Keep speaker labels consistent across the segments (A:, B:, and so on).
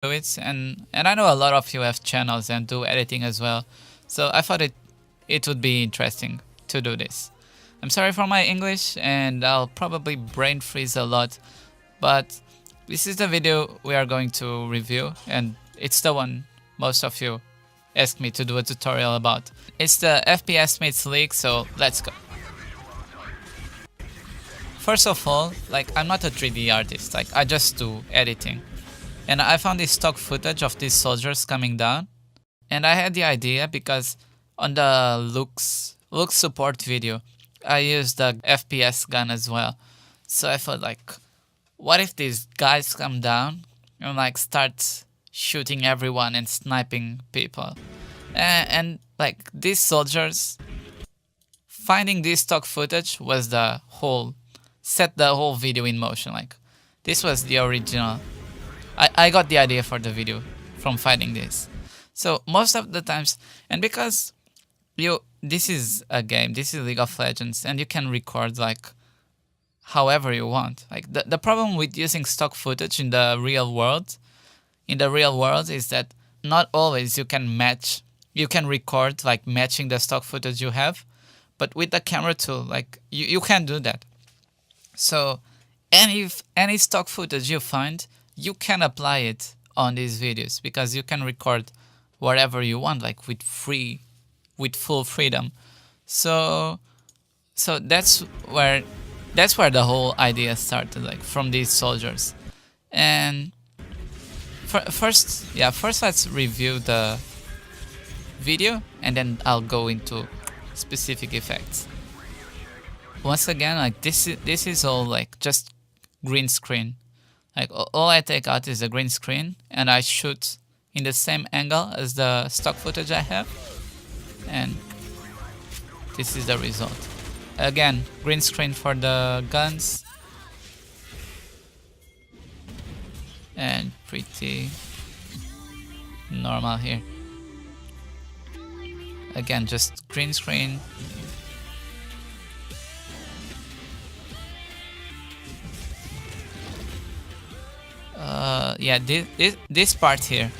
A: it, and I know a lot of you have channels and do editing as well, so I thought it would be interesting to do this. I'm sorry for my English, and I'll probably brain freeze a lot, but this is the video we are going to review, and it's the one most of you asked me to do a tutorial about. It's the FPS Mates League, so let's go. First of all, like, I'm not a 3D artist, like, I just do editing. And I found this stock footage of these soldiers coming down, and I had the idea because on the looks support video, I used the FPS gun as well. So I thought, like, what if these guys come down and like start shooting everyone and sniping people? And like, these soldiers, finding this stock footage was set the whole video in motion. Like, this was the original. I got the idea for the video from finding this. So most of the times, and because this is a game, this is League of Legends, and you can record like however you want. Like, the problem with using stock footage in the real world is that not always you can record like matching the stock footage you have, but with the camera tool, like, you can do that. So any stock footage you find, you can apply it on these videos because you can record whatever you want, like with full freedom. So that's where the whole idea started, like, from these soldiers. And first let's review the video, and then I'll go into specific effects. Once again, like, this is all like just green screen. Like, all I take out is the green screen, and I shoot in the same angle as the stock footage I have, and this is the result. Again, green screen for the guns, and pretty normal here. Again, just green screen. Yeah, this part here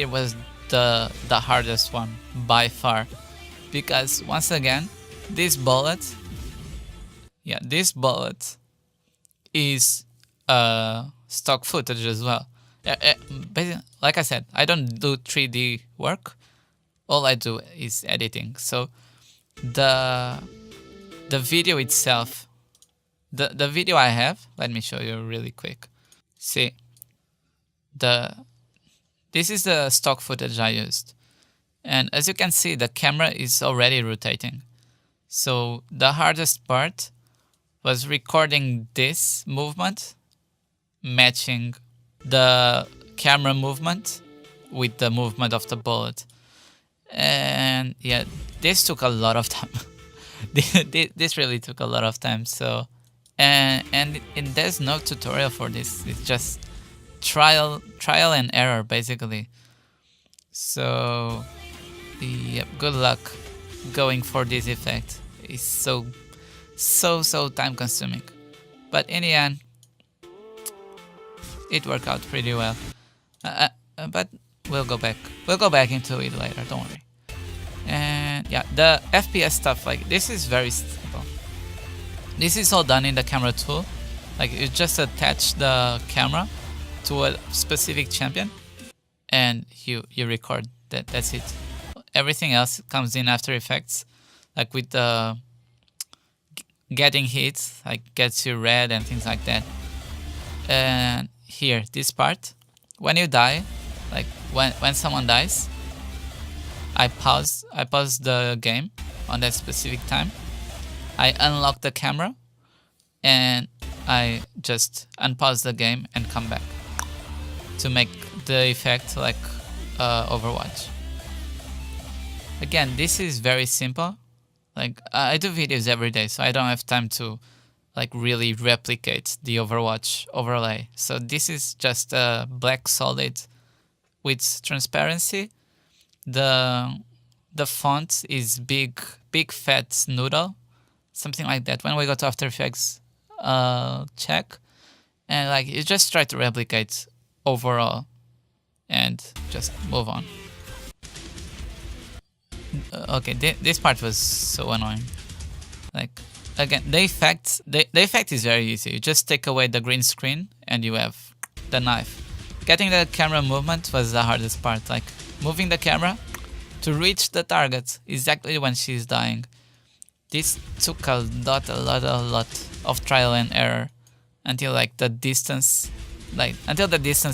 A: was the hardest one by far, because once again, this bullet is stock footage as well. But like I said, I don't do 3D work. All I do is editing. So the video itself, the video I have, let me show you really quick. See, this is the stock footage I used, and as you can see, the camera is already rotating. So the hardest part was recording this movement, matching the camera movement with the movement of the bullet. And yeah, this took a lot of time. This really took a lot of time. So and there's no tutorial for this. It's just trial and error, basically. So yep, good luck going for this effect. It's so time consuming, but in the end it worked out pretty well. But we'll go back into it later, don't worry. And yeah, the FPS stuff, like, this is very simple. This is all done in the camera tool. Like, you just attach the camera to a specific champion and you record. That's it. Everything else comes in After Effects, like with the getting hits, like gets you red and things like that. And here, this part, when you die, like when someone dies, I pause the game on that specific time. I unlock the camera and I just unpause the game and come back to make the effect like Overwatch. Again, this is very simple. Like, I do videos every day, so I don't have time to like really replicate the Overwatch overlay. So this is just a black solid with transparency. The font is big fat noodle, something like that. When we go to After Effects, check, and like you just try to replicate overall just move on. Okay, this part was so annoying. Like, again, the effect is very easy. You just take away the green screen and you have the knife. Getting the camera movement was the hardest part. Like, moving the camera to reach the target exactly when she's dying. This took a lot of trial and error until like the distance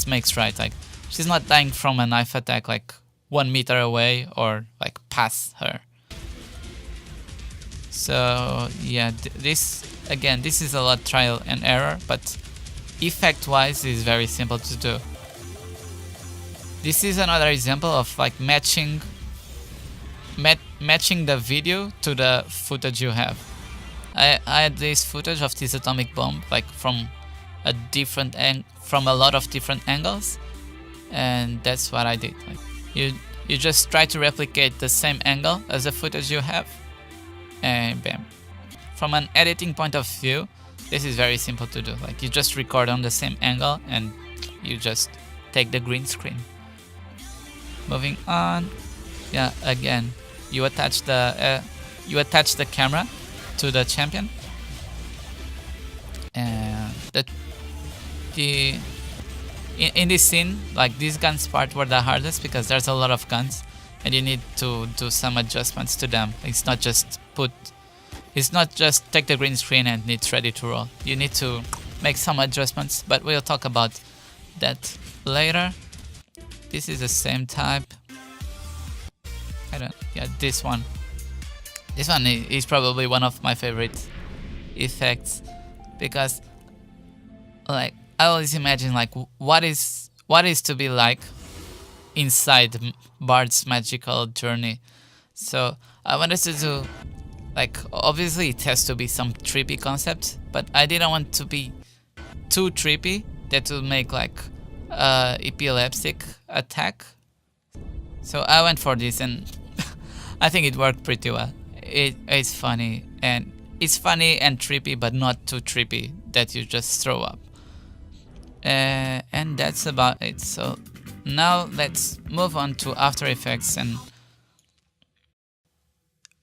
A: makes right. Like, she's not dying from a knife attack like 1 meter away or like past her. So yeah, this is a lot trial and error, but effect wise is very simple to do. This is another example of like matching the video to the footage you have. I had this footage of this atomic bomb like from a lot of different angles, and that's what I did. Like, you just try to replicate the same angle as the footage you have, and bam. From an editing point of view, this is very simple to do. Like, you just record on the same angle and you just take the green screen. Moving on, yeah, again, you attach the camera to the champion, and in this scene, like, these guns part were the hardest because there's a lot of guns and you need to do some adjustments to them. It's not just take the green screen and it's ready to roll. You need to make some adjustments, but we'll talk about that later. This is the same type. This one is probably one of my favorite effects, because like, I always imagine like what is to be like inside Bard's magical journey. So I wanted to do, like, obviously it has to be some trippy concept, but I didn't want to be too trippy that will make like epileptic attack. So I went for this, and I think it worked pretty well. It's funny and trippy, but not too trippy that you just throw up. And that's about it. So now let's move on to After Effects and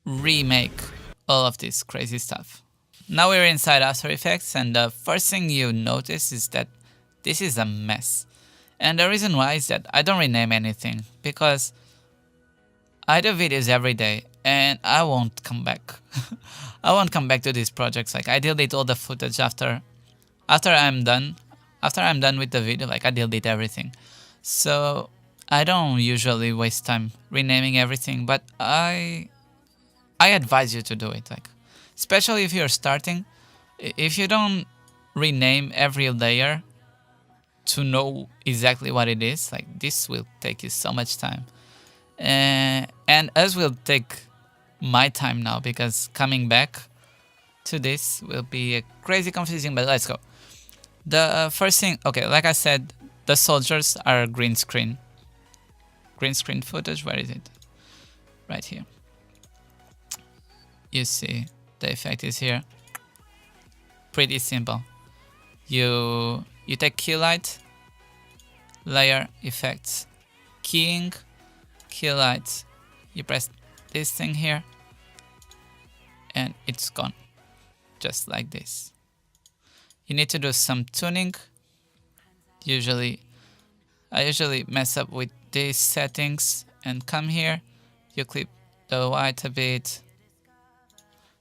A: remake all of this crazy stuff. Now we're inside After Effects, and the first thing you notice is that this is a mess. And the reason why is that I don't rename anything, because I do videos every day and I won't come back. I won't come back to these projects. Like, I delete all the footage after I'm done with the video. Like, I delete everything. So I don't usually waste time renaming everything, but I advise you to do it. Like, especially if you're starting, if you don't rename every layer to know exactly what it is, like, this will take you so much time. And as will take my time now, because coming back to this will be crazy confusing, but let's go. The first thing, okay, like I said, the soldiers are green screen footage. Where is it? Right here. You see the effect is here. Pretty simple. You take key light, layer, effects, keying, key light. You press this thing here, and it's gone, just like this. You need to do some tuning. I usually mess up with these settings and come here. You clip the white a bit.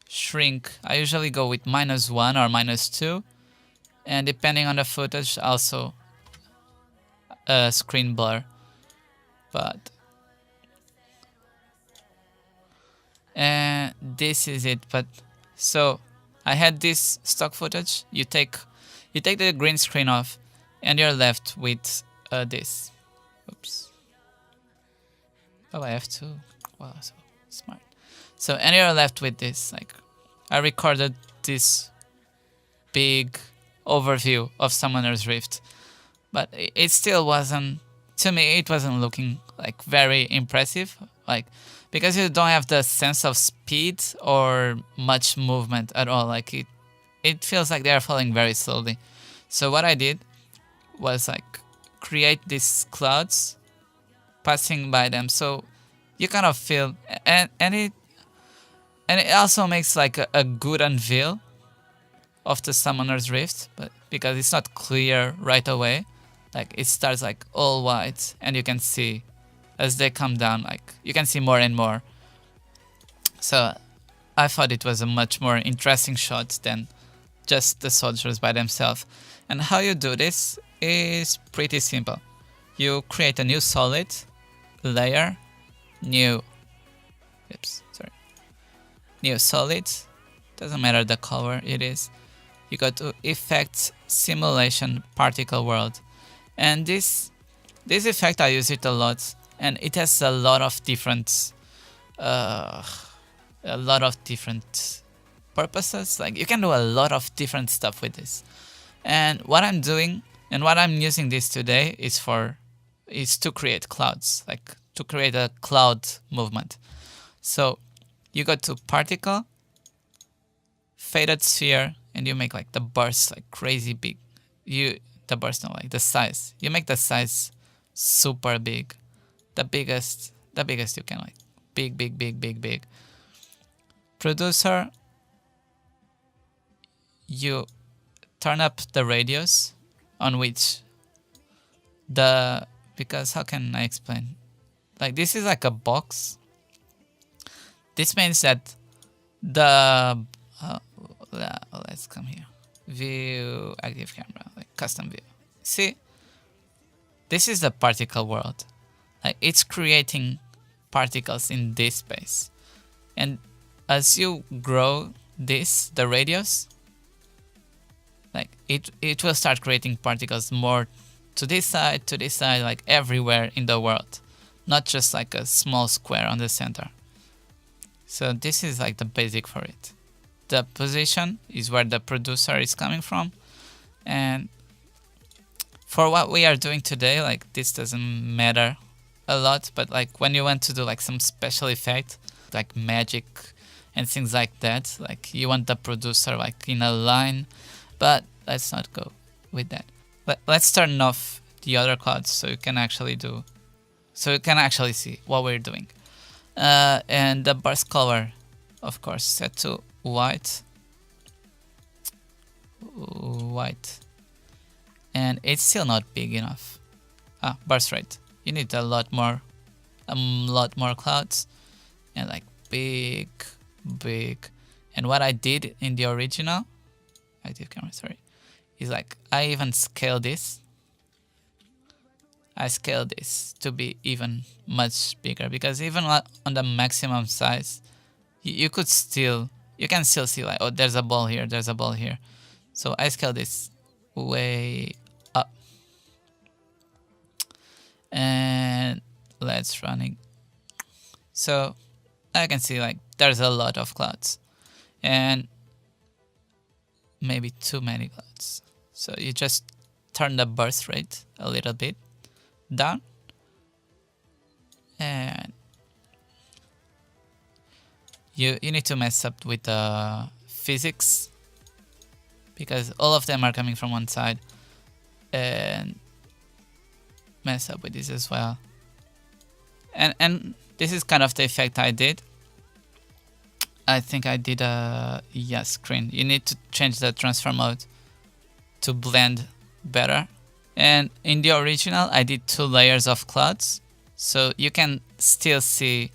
A: Shrink. I usually go with -1 or -2, and depending on the footage, also screen blur. But this is it. But so I had this stock footage. You take the green screen off, and you're left with this. Oops. Oh, I have to. Wow, so smart. So, and you're left with this. Like, I recorded this big overview of Summoner's Rift, but it still wasn't, to me, it wasn't looking like very impressive. Like, because you don't have the sense of speed or much movement at all. Like, it feels like they're falling very slowly. So what I did was like create these clouds passing by them, so you kind of feel, and it also makes like a good unveil of the Summoner's Rift, but because it's not clear right away, like it starts like all white, and you can see as they come down, like you can see more and more. So I thought it was a much more interesting shot than just the soldiers by themselves. And how you do this is pretty simple. You create a new solid layer, new solid, doesn't matter the color it is. You go to Effects, Simulation, Particle World, and this effect, I use it a lot, and it has a lot of different purposes. Like you can do a lot of different stuff with this. And what I'm doing and what I'm using this today is to create clouds, like to create a cloud movement. So you go to Particle, Faded Sphere, and you make like the burst like crazy big. The size. You make the size super big. The biggest you can, like big. Producer, you turn up the radius on which because how can I explain? Like this is like a box. This means that let's come here. View, active camera, like custom view. See, this is the particle world. Like it's creating particles in this space, and as you grow the radius, like it will start creating particles more to this side, like everywhere in the world, not just like a small square on the center. So this is like the basic for it. The position is where the producer is coming from, and for what we are doing today, like this doesn't matter a lot, but like when you want to do like some special effect, like magic and things like that, like you want the producer like in a line, but let's not go with that. Let's turn off the other clouds so you can actually see what we're doing. And the burst color, of course, set to white, and it's still not big enough. Burst rate, you need a lot more clouds, and like big. And what I did in the original active camera, is like I even scale this. I scale this to be even much bigger, because even on the maximum size, you can still see like, oh, there's a ball here. So I scale this way up, and let's running. So I can see like there's a lot of clouds, and maybe too many clouds. So you just turn the burst rate a little bit down, and you need to mess up with the physics, because all of them are coming from one side, and mess up with this as well. And this is kind of the effect I did. I think I did a screen. You need to change the transfer mode to blend better. And in the original, I did 2 layers of clouds, so you can still see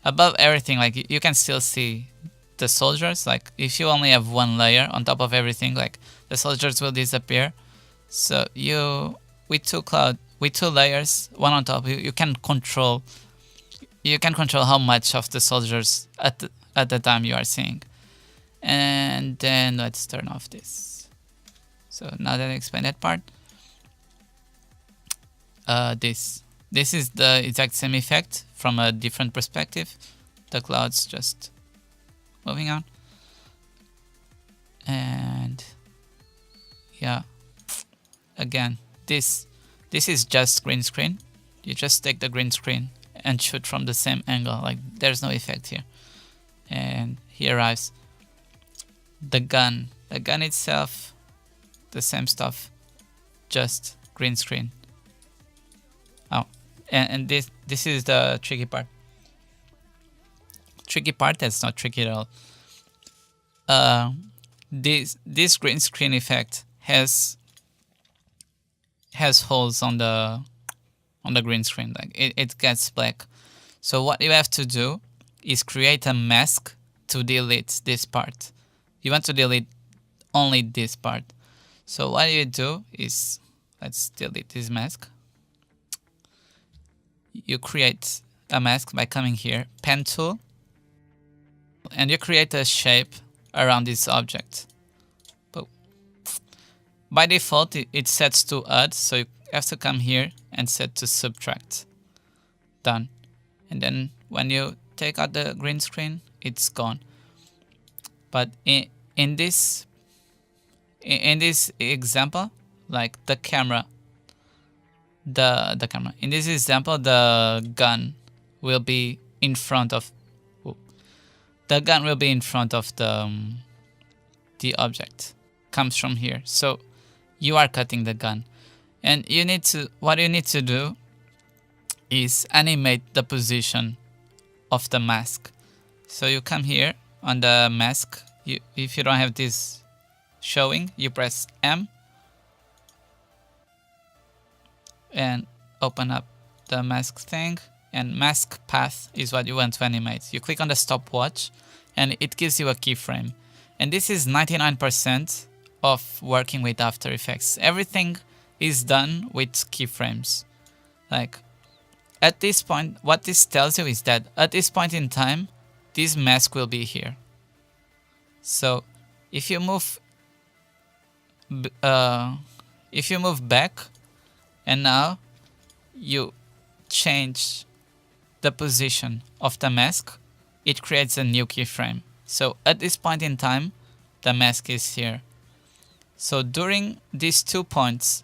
A: above everything. Like you can still see the soldiers. Like if you only have 1 layer on top of everything, like the soldiers will disappear. So with 2 layers, one on top, you can control. You can control how much of the soldiers at the time you are seeing. And then let's turn off this. So now that I explained that part, this is the exact same effect from a different perspective. The clouds just moving on, and yeah, again, this is just green screen. You just take the green screen and shoot from the same angle. Like there's no effect here. And here arrives the gun. The gun itself, the same stuff, just green screen. Oh, and this is the tricky part. Tricky part that's not tricky at all. This green screen effect has holes on the green screen, like it gets black. So what you have to do is create a mask to delete this part. You want to delete only this part. So what you do is, let's delete this mask. You create a mask by coming here, pen tool, and you create a shape around this object. But by default it sets to add, so you have to come here and set to subtract. Done. And then when you take out the green screen, it's gone. But in this example, like the camera, in this example, the gun will be in front of the object. Comes from here. So you are cutting the gun, and what you need to do is animate the position of the mask. So you come here on the mask. If you don't have this showing, you press M and open up the mask thing, and mask path is what you want to animate. You click on the stopwatch and it gives you a keyframe, and this is 99% of working with After Effects. Everything is done with keyframes. Like at this point, what this tells you is that at this point in time, this mask will be here. So if you move back and now you change the position of the mask, it creates a new keyframe. So at this point in time, the mask is here. So during these 2 points,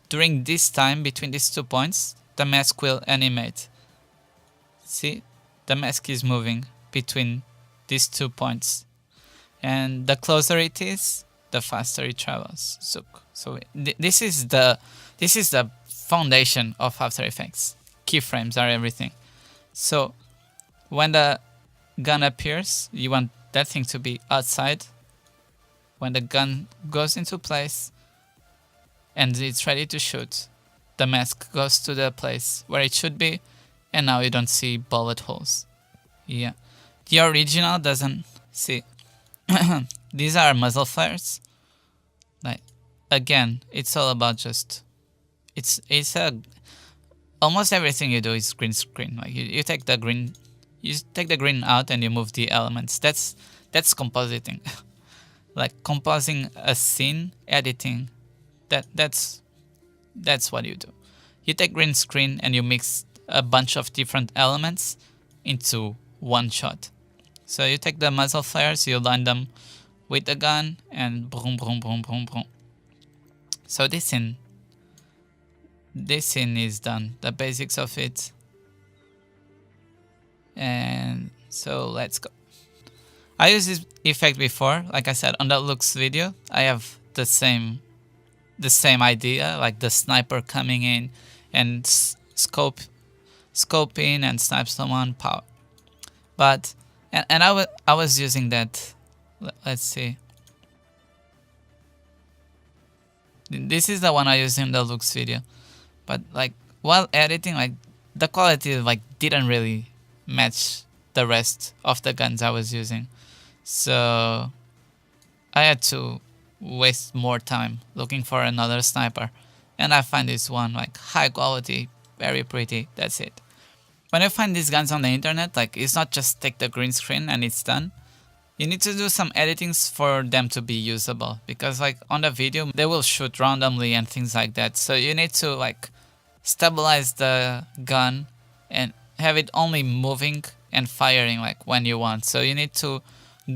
A: during this time between these 2 points, the mask will animate. See, the mask is moving between these 2 points, and the closer it is, the faster it travels. So this is the foundation of After Effects. Keyframes are everything. So when the gun appears, you want that thing to be outside. When the gun goes into place and it's ready to shoot, the mask goes to the place where it should be, and now you don't see bullet holes. Yeah, the original doesn't see. These are muzzle flares. Like again, it's all about just almost everything you do is green screen. Like you take the green out and you move the elements. That's compositing. Like composing a scene, editing. That's what you do. You take green screen and you mix a bunch of different elements into one shot. So you take the muzzle flares, you line them with the gun, and boom, boom, boom, boom, boom. So this scene is done, the basics of it. And so let's go. I used this effect before, like I said, on the looks video. I have the same idea, like the sniper coming in and scope in and snipe someone, power. But and I was using that. Let's see. This is the one I used in the looks video. But like while editing, like the quality like didn't really match the rest of the guns I was using. So I had to waste more time looking for another sniper, and I find this one like high quality, very pretty. That's it. When you find these guns on the internet, like it's not just take the green screen and it's done. You need to do some editings for them to be usable, because like on the video they will shoot randomly and things like that. So you need to like stabilize the gun and have it only moving and firing like when you want. So you need to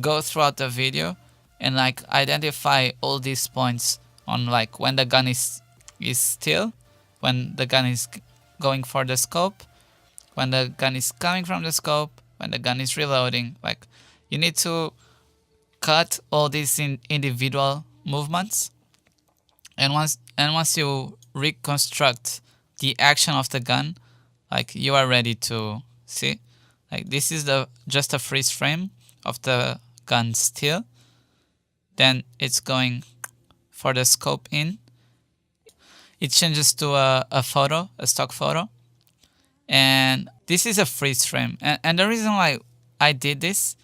A: go throughout the video and like identify all these points on like when the gun is still, when the gun is going for the scope, when the gun is coming from the scope, when the gun is reloading. Like you need to cut all these individual movements, and once you reconstruct the action of the gun, like you are ready to see. Like this is the just a freeze frame of the gun still. Then it's going for the scope in. It changes to a photo, a stock photo. And this is a freeze frame. And the reason why I did this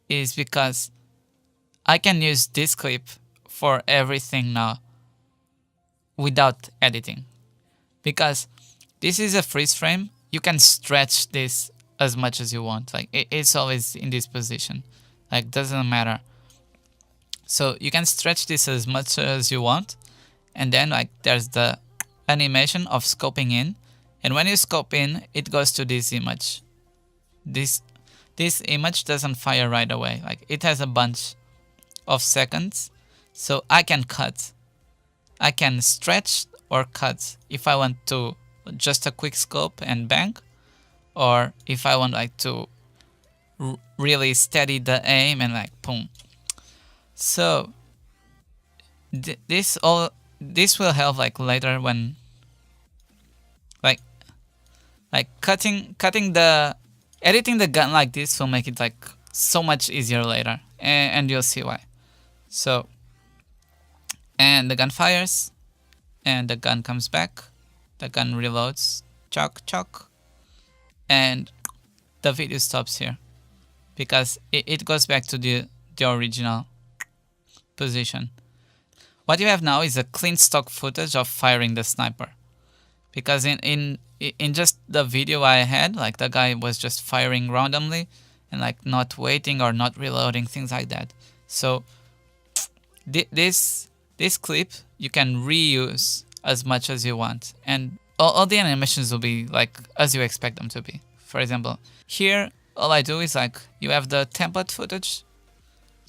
A: is because I can use this clip for everything now without editing. Because this is a freeze frame, you can stretch this as much as you want. Like it's always in this position. Like doesn't matter. So you can stretch this as much as you want. And then like there's the animation of scoping in. And when you scope in, it goes to this image. This image doesn't fire right away. Like it has a bunch of seconds. So I can cut. I can stretch or cut if I want to just a quick scope and bang. Or if I want like to really steady the aim and like boom. So this will help like later when like editing the gun like this will make it like so much easier later, and you'll see why. So, and the gun fires, and the gun comes back, the gun reloads, chock, and the video stops here because it goes back to the original position. What you have now is a clean stock footage of firing the sniper, because in just the video I had, like the guy was just firing randomly and like not waiting or not reloading, things like that. So this clip you can reuse as much as you want, and all the animations will be like as you expect them to be. For example, here all I do is like you have the template footage,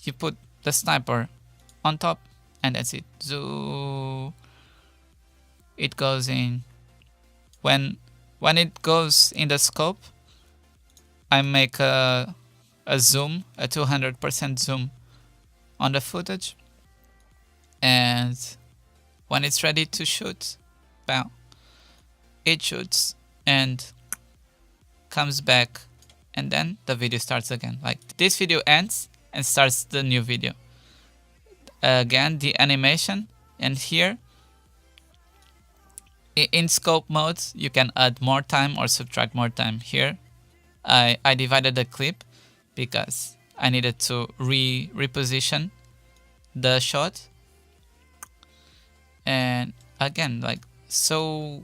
A: you put the sniper on top, and that's it. So it goes in. When it goes in the scope, I make a zoom, a 200% zoom on the footage, and when it's ready to shoot, bam, it shoots and comes back, and then the video starts again. Like this video ends and starts the new video. Again, the animation, and here in scope mode you can add more time or subtract more time. Here I divided the clip because I needed to reposition the shot, and again like so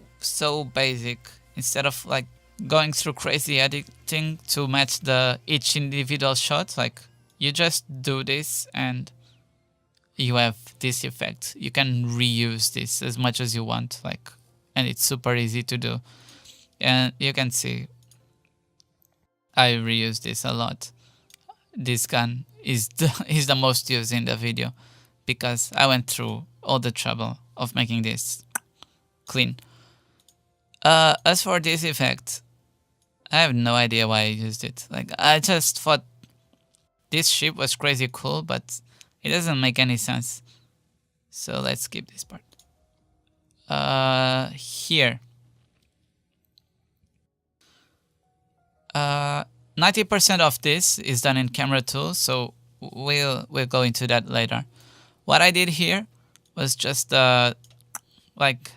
A: basic. Instead of like going through crazy editing to match each individual shot, like you just do this and you have this effect. You can reuse this as much as you want, like, and it's super easy to do. And you can see I reuse this a lot. This gun is the most used in the video because I went through all the trouble of making this clean. As for this effect, I have no idea why I used it. Like I just thought this ship was crazy cool, but it doesn't make any sense. So let's skip this part. Here. 90% of this is done in camera tools, so we'll go into that later. What I did here was just like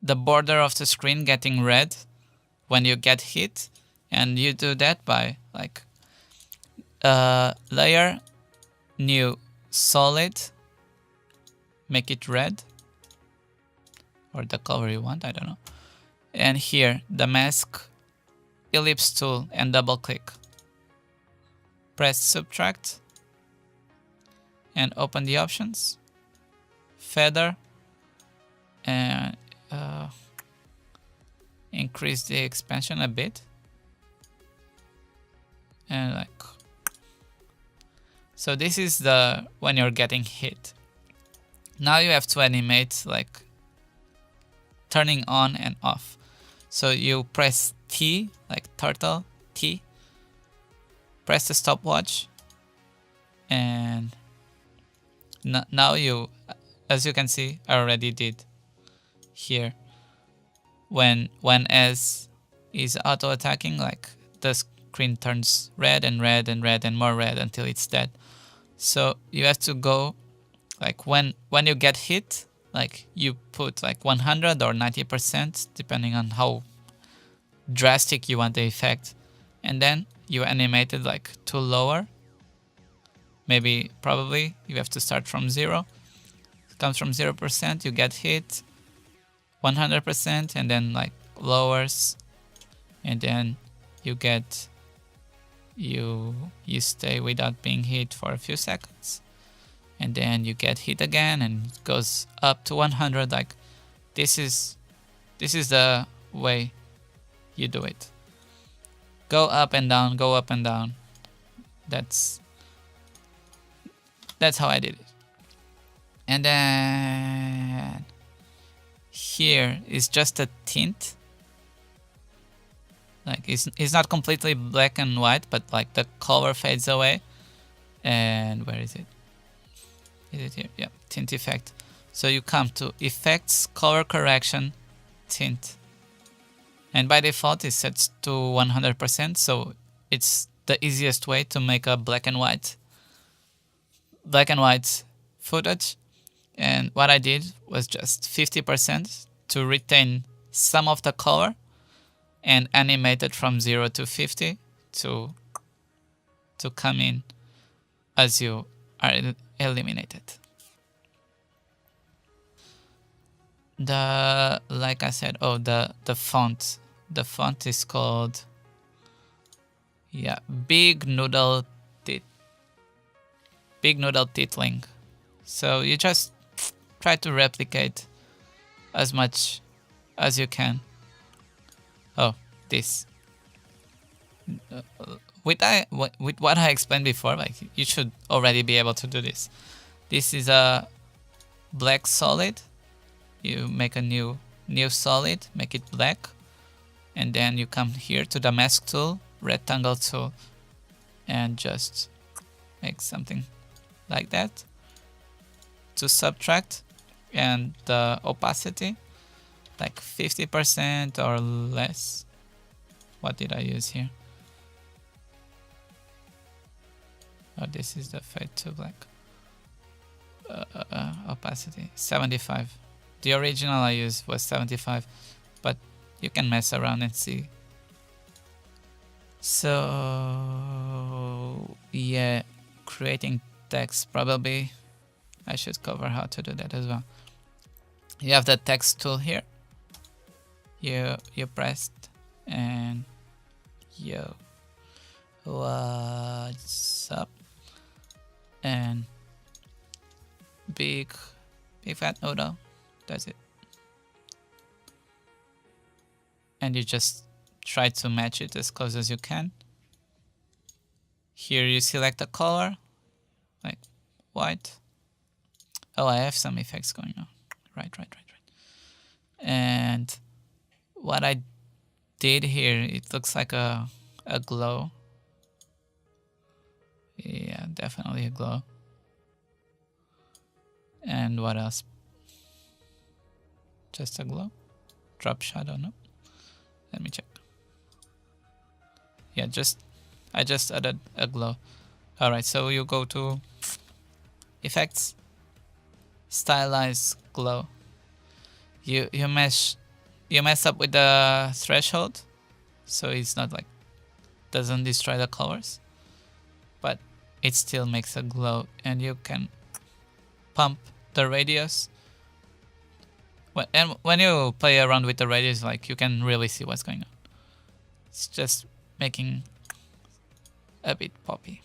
A: the border of the screen getting red when you get hit, and you do that by like layer, new solid, make it red, or the color you want, I don't know. And here the mask, ellipse tool, and double click. Press subtract and open the options, feather, and increase the expansion a bit, and like so. This is the when you're getting hit. Now you have to animate like turning on and off. So you press T, like turtle, T, press the stopwatch, and now you, as you can see, I already did here. When as is auto attacking, like the screen turns red and red and red and more red until it's dead. So you have to go, like when you get hit, like you put like 100 or 90% depending on how drastic you want the effect, and then you animate it like to lower. Maybe probably you have to start from 0. It comes from 0%, you get hit 100%, and then like lowers, and then you get you stay without being hit for a few seconds, and then you get hit again and it goes up to 100. Like this is the way you do it. Go up and down, go up and down. That's how I did it. And then here is just a tint. Like it's not completely black and white, but like the color fades away. And where is it? Is it here? Yeah, tint effect. So you come to effects, color correction, tint. And by default it sets to 100%, so it's the easiest way to make a black and white footage. And what I did was just 50% to retain some of the color and animate it from 0 to 50 to come in as you are eliminated. Like I said, the font. The font is called, yeah, Big Noodle Titling. So you just try to replicate as much as you can. Oh, this. With what I explained before, like you should already be able to do this. This is a black solid. You make a new solid, make it black, and then you come here to the mask tool, rectangle tool, and just make something like that to subtract, and the opacity like 50% or less. What did I use here? Oh, this is the fade to black. Opacity 75. The original I used was 75, but you can mess around and see. So yeah, creating text, probably I should cover how to do that as well. You have the text tool here. You pressed, and yo, what's up? And big fat noodle. That's it. And you just try to match it as close as you can. Here you select a color, like white. Oh, I have some effects going on. Right. And what I did here, it looks like a glow. Yeah, definitely a glow. And what else? Just a glow? Drop shadow, no? Let me check. Yeah, I just added a glow. Alright, so you go to effects, stylize glow. You mess up with the threshold, so it's not like doesn't destroy the colors, but it still makes a glow, and you can pump the radius. And when you play around with the radius, like you can really see what's going on. It's just making a bit poppy.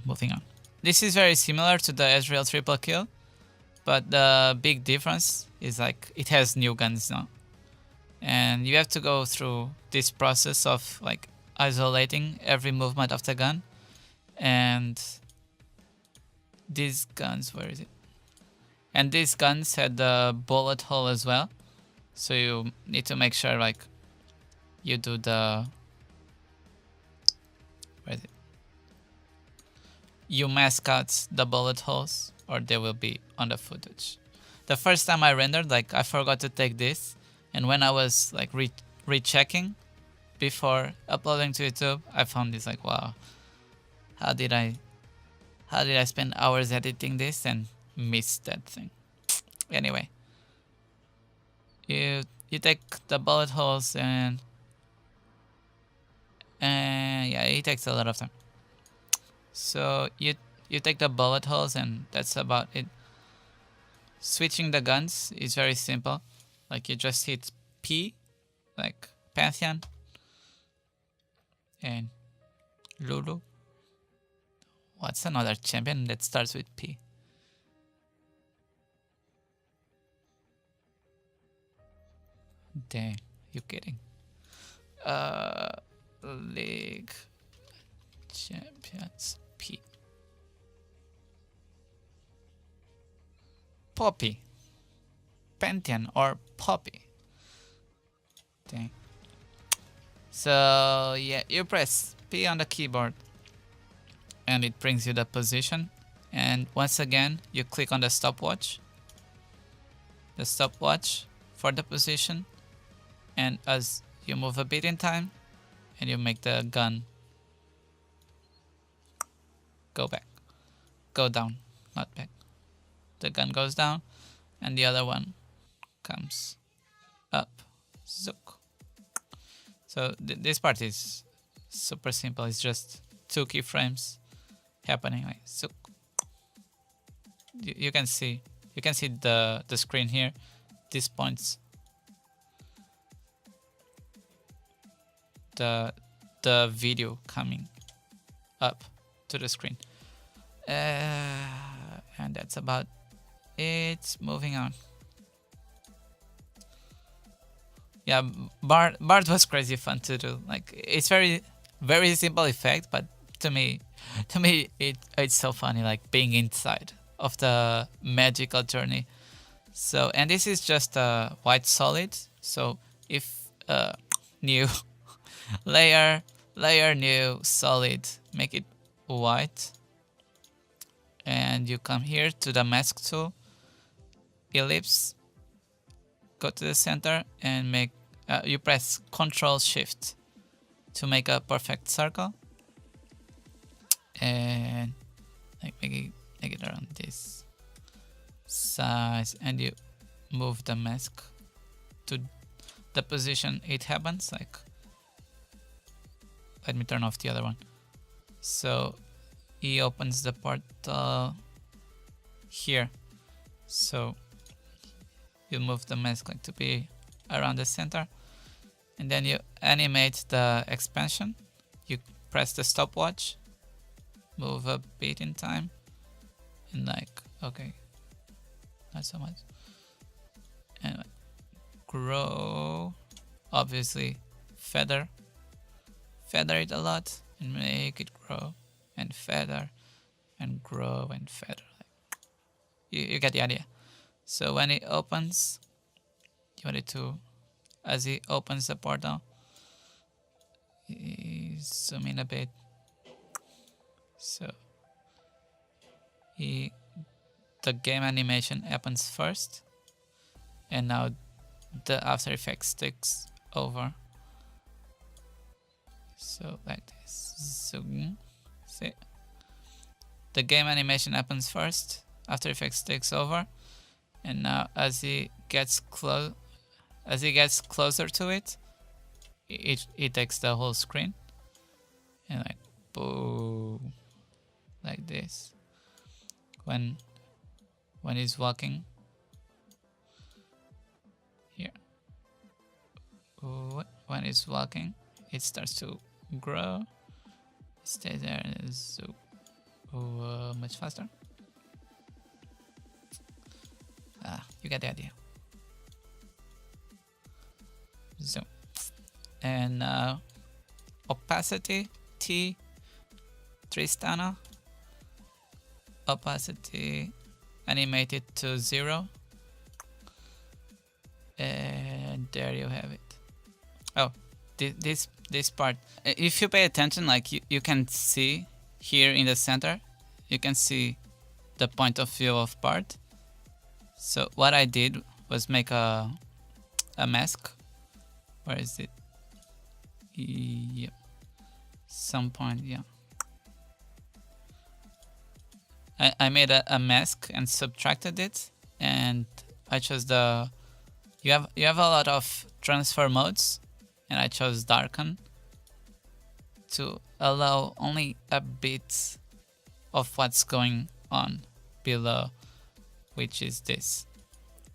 A: Moving on. This is very similar to the Ezreal triple kill, but the big difference is like it has new guns now, and you have to go through this process of like isolating every movement of the gun. And these guns, where is it? And these guns had the bullet hole as well, so you need to make sure like you do the, where is it? You mask out the bullet holes, or they will be on the footage. the first time I rendered, like I forgot to take this, and when I was like rechecking before uploading to YouTube, I found this like, wow, how did I spend hours editing this and miss that thing? Anyway, you take the bullet holes and yeah, it takes a lot of time. So you take the bullet holes and that's about it. Switching the guns is very simple. Like you just hit P, like Pantheon and Lulu. What's another champion that starts with P? Dang, you kidding? League Champions P. Poppy. Pantheon or Poppy. Dang. So yeah, you press P on the keyboard and it brings you the position, and once again you click on the stopwatch for the position, and as you move a bit in time and you make the gun go down, not back. The gun goes down and the other one comes up. Zook. So this part is super simple. It's just 2 keyframes happening like zook. You can see the screen here. These points, the video coming up to the screen, and that's about it. Moving on. Yeah, Bard was crazy fun to do. Like it's very simple effect, but to me it's so funny, like being inside of the magical journey. So, and this is just a white solid. So if new layer new solid, make it white, and you come here to the mask tool, ellipse, go to the center and make you press Ctrl Shift to make a perfect circle, and like make it around this size, and you move the mask to the position it happens. Like, let me turn off the other one. So he opens the portal here. So you move the mask like to be around the center, and then you animate the expansion. You press the stopwatch, move a bit in time, and like, okay, not so much, and like, grow, obviously feather it a lot and make it grow, and feather and grow and feather. Like, you get the idea. So when it opens, you want it to, as he opens the portal, zoom in a bit. So the game animation happens first, and now the After Effects takes over. So like this, zoom. See, the game animation happens first, After Effects takes over, and now as he gets closer to it, it takes the whole screen, and like boom, like this. When he's walking here, when he's walking, it starts to grow. Stay there and zoom much faster. You get the idea. Zoom. And opacity T, Tristana. Opacity animated to 0. And there you have it. Oh, this part. If you pay attention, like you can see here in the center, you can see the point of view of Bard. So what I did was make a mask. Where is it? Yep. Some point, yeah. I made a mask and subtracted it, and I chose the you have a lot of transfer modes, and I chose darken to allow only a bit of what's going on below, which is this.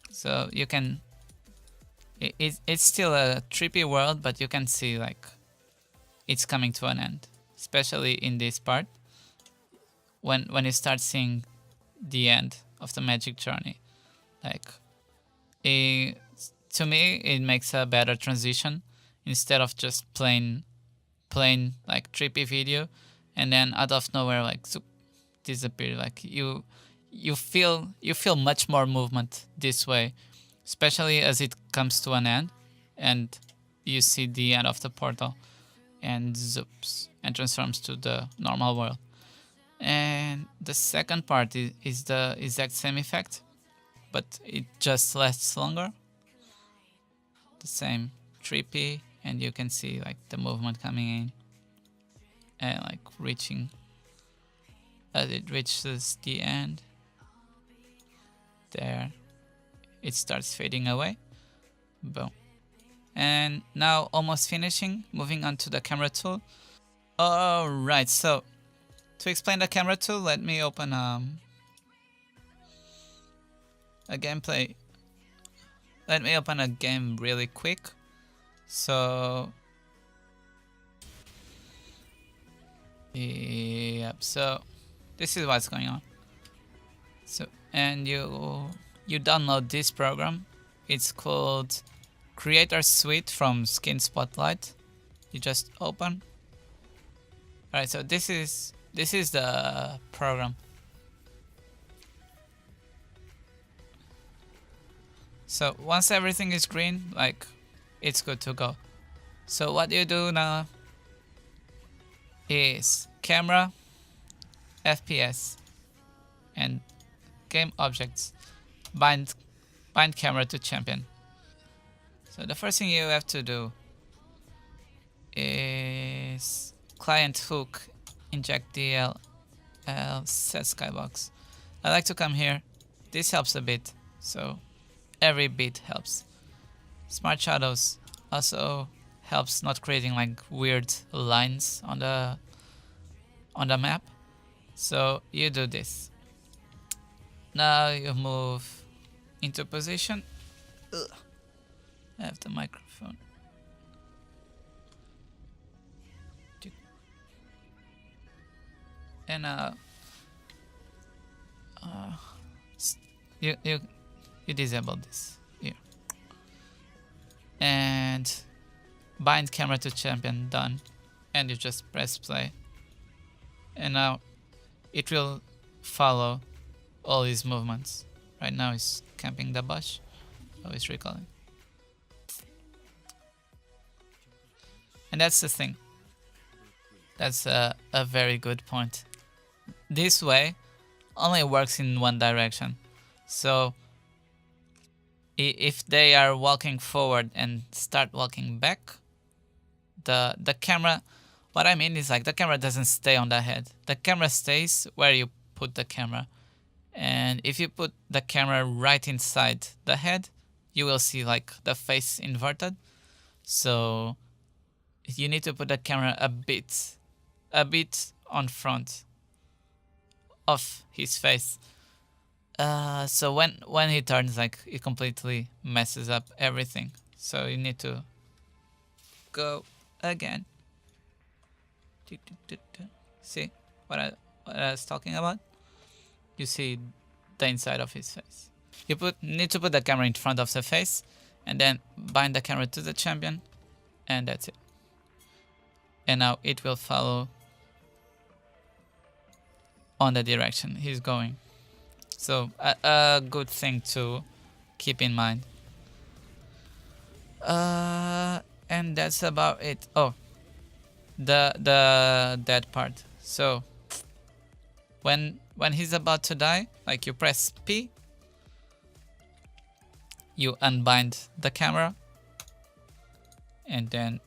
A: So you can it's still a trippy world, but you can see like it's coming to an end, especially in this part when you start seeing the end of the magic journey. Like to me it makes a better transition instead of just plain like trippy video and then out of nowhere like zoop, disappear. Like you feel much more movement this way, especially as it comes to an end and you see the end of the portal and zoops and transforms to the normal world. And the second part is the exact same effect, but it just lasts longer. The same trippy, and you can see like the movement coming in and like reaching as it reaches the end. There, it starts fading away. Boom. And now almost finishing, moving on to the camera tool. Alright, so to explain the camera tool, let me open a gameplay. Let me open a game really quick. So yep, so this is what's going on. So and you download this program. It's called Creator Suite from Skin Spotlight. You just open. Alright, so this is the program. So once everything is green, like it's good to go. So what you do now is camera, FPS, and game objects. Bind camera to champion. So the first thing you have to do is client hook inject DL set skybox. I like to come here. This helps a bit, so every bit helps. Smart shadows also helps not creating like weird lines on the map. So you do this. Now you move into position. Ugh. I have the microphone. And you disable this here. And bind camera to champion, done. And you just press play. And now it will follow all his movements. Right now he's camping the bush. Oh, he's recalling. And that's the thing. That's a very good point. This way only works in one direction. So if they are walking forward and start walking back, the camera, what I mean is like the camera doesn't stay on the head. The camera stays where you put the camera. And if you put the camera right inside the head, you will see like the face inverted. So you need to put the camera a bit on front of his face. So when he turns, like it completely messes up everything. So you need to go again. See what I was talking about? You see the inside of his face. You need to put the camera in front of the face and then bind the camera to the champion, and that's it. And now it will follow on the direction he's going. So a good thing to keep in mind. And that's about it. Oh, the dead part. So when he's about to die, like you press P you unbind the camera, and then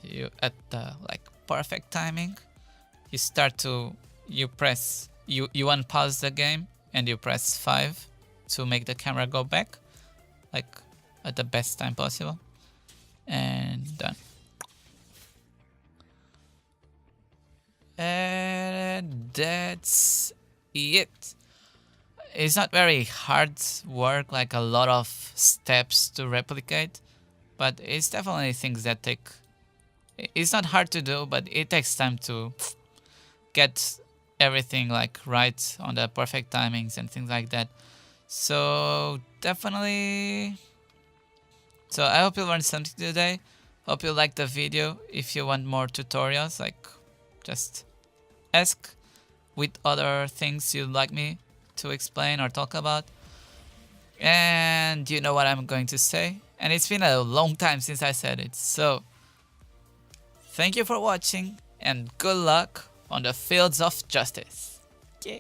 A: you at the like perfect timing you start to you unpause the game and you press 5 to make the camera go back, like at the best time possible, and done. And that's it. It's not very hard work, like a lot of steps to replicate, but it's definitely things that take. It's not hard to do, but it takes time to get everything like right on the perfect timings and things like that. So definitely. So I hope you learned something today. Hope you liked the video. If you want more tutorials, like just ask with other things you'd like me to explain or talk about. And you know what I'm going to say. And it's been a long time since I said it. So thank you for watching and good luck on the fields of justice. Yeah.